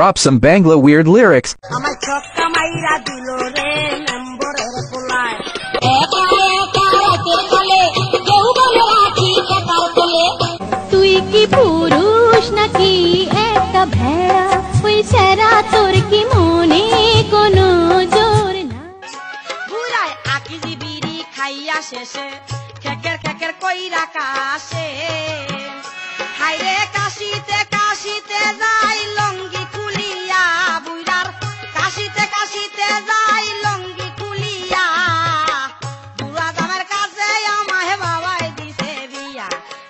Drop some Bangla weird lyrics. তুই কি পুরুষ নাকি একটা ভেড়া ওই সেরা তোর কি মনে কোনো জোর না বুড়ায় আকিজি বিড়ি খাইয়া শেষে খেকের খেকের কইরা কাশে হাইরে কাশিতে কাশিতে যাই লঙ্গি খুলিয়া বুড়ার কাশিতে কাশিতে যাই লঙ্গি খুলিয়া বুড়া দামের কাছে আমায় বাবাই দিছে বিয়া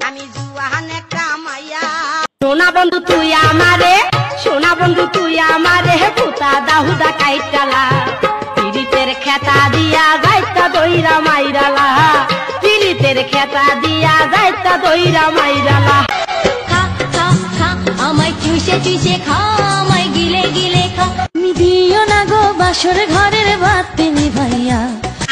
আমি জুয়ানে কামাইয়া সোনা বন্ধু তুই আমারে পুতা দাহুদা কাইটালা পিরিতের খেতা দিয়া যাইতা দইরা মাইরালা পিরিতের খেতা দিয়া যাইতা দইরা মাইরালা খা খা খা আমায় চুষে চুষে খা আমায় গিলে গিলে খা তুমি দিও না গো বাসর ঘরের বাতি ভাইয়া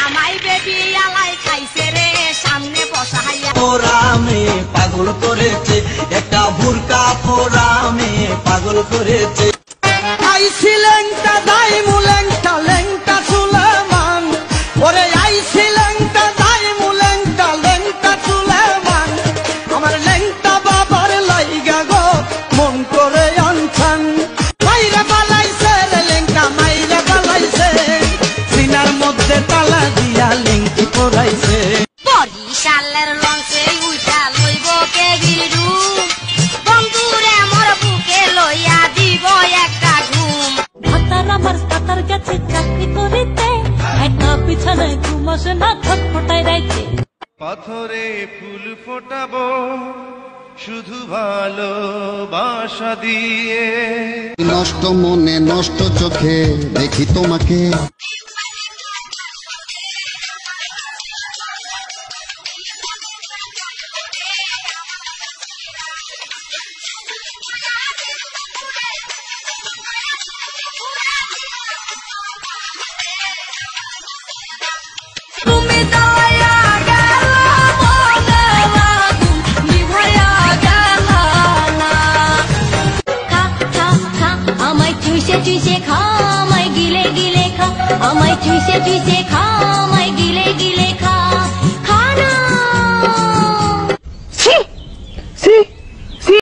আমায় বেবি আলাই খাইছে রে সামনে বসাইয়া পোরামে পাগল করেছে একটা বুরকা পোরামে পাগল করেছে আইছি লেংটা দাইমু লেংটা লেংটা সুলেমান ওরে আইছি লেংটা দাইমু লেংটা লেংটা সুলেমান আমার লেংটা বাবার লাইগা গো মন করে আনছান মাইরা বালাইছে রে লেংটা মাইরা বালাইছে সিনার মধ্যে তালা দিয়া লেংটি পরাইছে বরিশালের লঞ্চে উঠা লইব কেবিরু বন্ধুরে মোর বুকে লইয়া দিব একটা ঘুম ভাতার আমার কাতার গেছে চাকরি করিতে একটা পিছনে ঘুমাসে না ছটফটাই রাইতে পাথরে ফুল ফোটাবো শুধু ভালোবাসা দিয়ে নষ্ট মনে নষ্ট চোখে দেখি তোমাকে তুমি দয়া গেল মনে লাগুন নিভায়া গেল না খা খা খা আমায় চুষে চুষে খা আমায় গিলে গিলে খা আমায় চুষে চুষে খা আমায় গিলে গিলে খা